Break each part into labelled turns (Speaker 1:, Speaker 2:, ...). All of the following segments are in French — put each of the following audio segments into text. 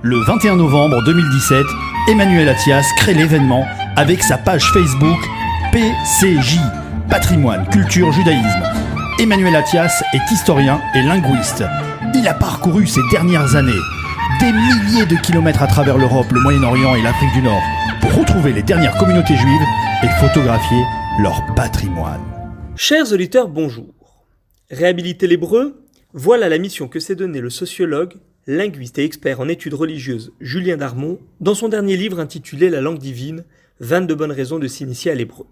Speaker 1: Le 21 novembre 2017, Emmanuel Attias crée l'événement avec sa page Facebook PCJ, Patrimoine, Culture, Judaïsme. Emmanuel Attias est historien et linguiste. Il a parcouru ces dernières années des milliers de kilomètres à travers l'Europe, le Moyen-Orient et l'Afrique du Nord pour retrouver les dernières communautés juives et photographier leur patrimoine.
Speaker 2: Chers auditeurs, bonjour. Réhabiliter l'hébreu, voilà la mission que s'est donnée le sociologue, linguiste et expert en études religieuses Julien Darmon dans son dernier livre intitulé La langue divine, 22 bonnes raisons de s'initier à l'hébreu.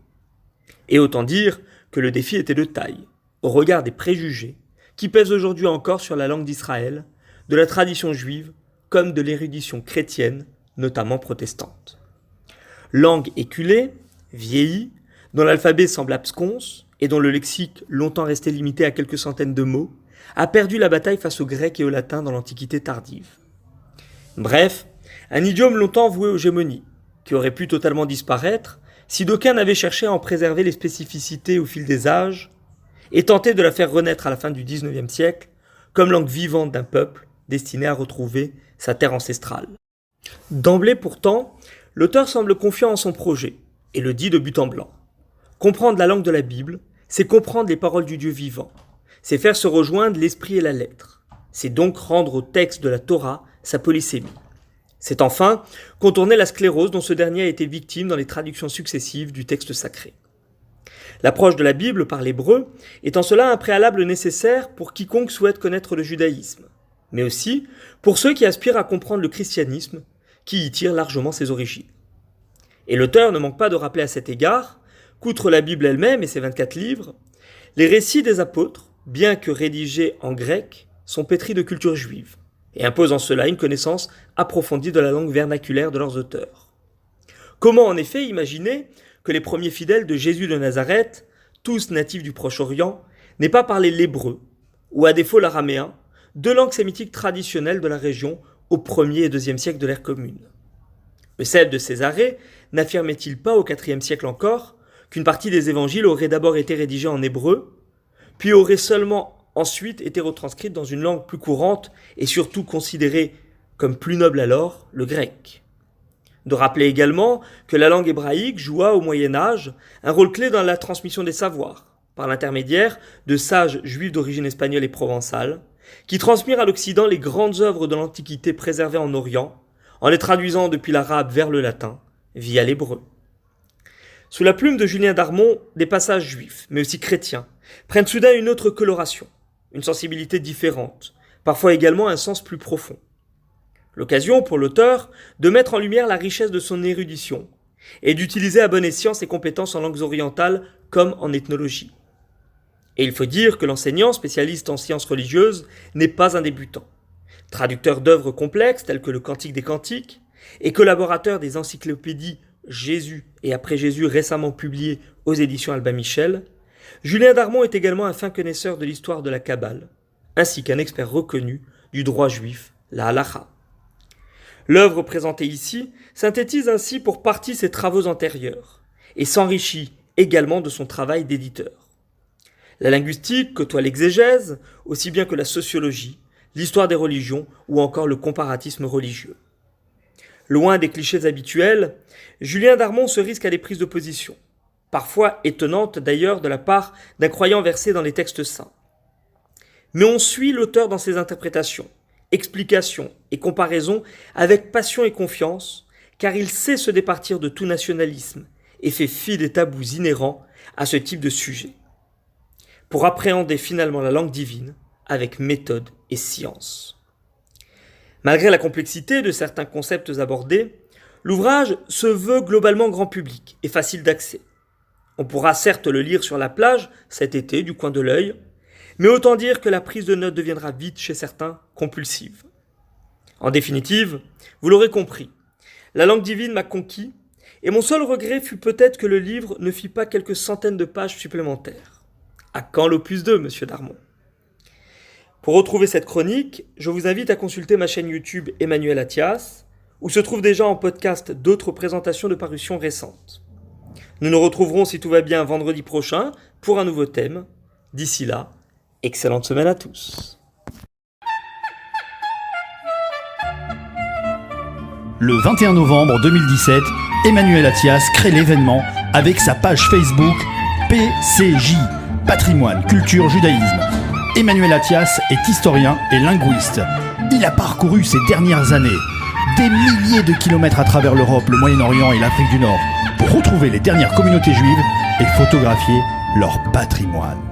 Speaker 2: Et autant dire que le défi était de taille, au regard des préjugés qui pèsent aujourd'hui encore sur la langue d'Israël, de la tradition juive comme de l'érudition chrétienne, notamment protestante. Langue éculée, vieillie, dont l'alphabet semble absconce et dont le lexique, longtemps resté limité à quelques centaines de mots, a perdu la bataille face au grec et au latin dans l'Antiquité tardive. Bref, un idiome longtemps voué aux gémonies, qui aurait pu totalement disparaître si d'aucuns n'avaient cherché à en préserver les spécificités au fil des âges et tenté de la faire renaître à la fin du XIXe siècle comme langue vivante d'un peuple destiné à retrouver sa terre ancestrale. D'emblée pourtant, l'auteur semble confiant en son projet et le dit de but en blanc. Comprendre la langue de la Bible, c'est comprendre les paroles du Dieu vivant. C'est faire se rejoindre l'esprit et la lettre. C'est donc rendre au texte de la Torah sa polysémie. C'est enfin contourner la sclérose dont ce dernier a été victime dans les traductions successives du texte sacré. L'approche de la Bible par l'hébreu est en cela un préalable nécessaire pour quiconque souhaite connaître le judaïsme, mais aussi pour ceux qui aspirent à comprendre le christianisme, qui y tire largement ses origines. Et l'auteur ne manque pas de rappeler à cet égard qu'outre la Bible elle-même et ses 24 livres, les récits des apôtres, bien que rédigés en grec, sont pétris de culture juive, et imposent en cela une connaissance approfondie de la langue vernaculaire de leurs auteurs. Comment en effet imaginer que les premiers fidèles de Jésus de Nazareth, tous natifs du Proche-Orient, n'aient pas parlé l'hébreu, ou à défaut l'araméen, deux langues sémitiques traditionnelles de la région au 1er et 2e siècle de l'ère commune. Eusèbe de Césarée n'affirmait-il pas au 4e siècle encore qu'une partie des évangiles aurait d'abord été rédigée en hébreu, puis aurait seulement ensuite été retranscrite dans une langue plus courante et surtout considérée comme plus noble alors, le grec. De rappeler également que la langue hébraïque joua au Moyen-Âge un rôle clé dans la transmission des savoirs, par l'intermédiaire de sages juifs d'origine espagnole et provençale, qui transmirent à l'Occident les grandes œuvres de l'Antiquité préservées en Orient, en les traduisant depuis l'arabe vers le latin, via l'hébreu. Sous la plume de Julien Darmon, des passages juifs, mais aussi chrétiens, prennent soudain une autre coloration, une sensibilité différente, parfois également un sens plus profond. L'occasion pour l'auteur de mettre en lumière la richesse de son érudition et d'utiliser à bon escient ses compétences en langues orientales comme en ethnologie. Et il faut dire que l'enseignant spécialiste en sciences religieuses n'est pas un débutant. Traducteur d'œuvres complexes telles que le Cantique des Cantiques et collaborateur des encyclopédies Jésus et après Jésus récemment publiées aux éditions Albin Michel, Julien Darmon est également un fin connaisseur de l'histoire de la Kabbale, ainsi qu'un expert reconnu du droit juif, la halakha. L'œuvre présentée ici synthétise ainsi pour partie ses travaux antérieurs et s'enrichit également de son travail d'éditeur. La linguistique côtoie l'exégèse, aussi bien que la sociologie, l'histoire des religions ou encore le comparatisme religieux. Loin des clichés habituels, Julien Darmon se risque à des prises de position, parfois étonnantes d'ailleurs de la part d'un croyant versé dans les textes saints. Mais on suit l'auteur dans ses interprétations, explications et comparaisons avec passion et confiance, car il sait se départir de tout nationalisme et fait fi des tabous inhérents à ce type de sujet, pour appréhender finalement la langue divine avec méthode et science. Malgré la complexité de certains concepts abordés, l'ouvrage se veut globalement grand public et facile d'accès. On pourra certes le lire sur la plage cet été du coin de l'œil, mais autant dire que la prise de notes deviendra vite chez certains compulsive. En définitive, vous l'aurez compris, la langue divine m'a conquis et mon seul regret fut peut-être que le livre ne fit pas quelques centaines de pages supplémentaires. À quand l'opus 2, monsieur Darmon ? Pour retrouver cette chronique, je vous invite à consulter ma chaîne YouTube Emmanuel Attias, où se trouvent déjà en podcast d'autres présentations de parutions récentes. Nous nous retrouverons si tout va bien vendredi prochain pour un nouveau thème. D'ici là, excellente semaine à tous.
Speaker 1: Le 21 novembre 2017, Emmanuel Attias crée l'événement avec sa page Facebook PCJ, Patrimoine, Culture, Judaïsme. Emmanuel Attias est historien et linguiste. Il a parcouru ces dernières années des milliers de kilomètres à travers l'Europe, le Moyen-Orient et l'Afrique du Nord pour retrouver les dernières communautés juives et photographier leur patrimoine.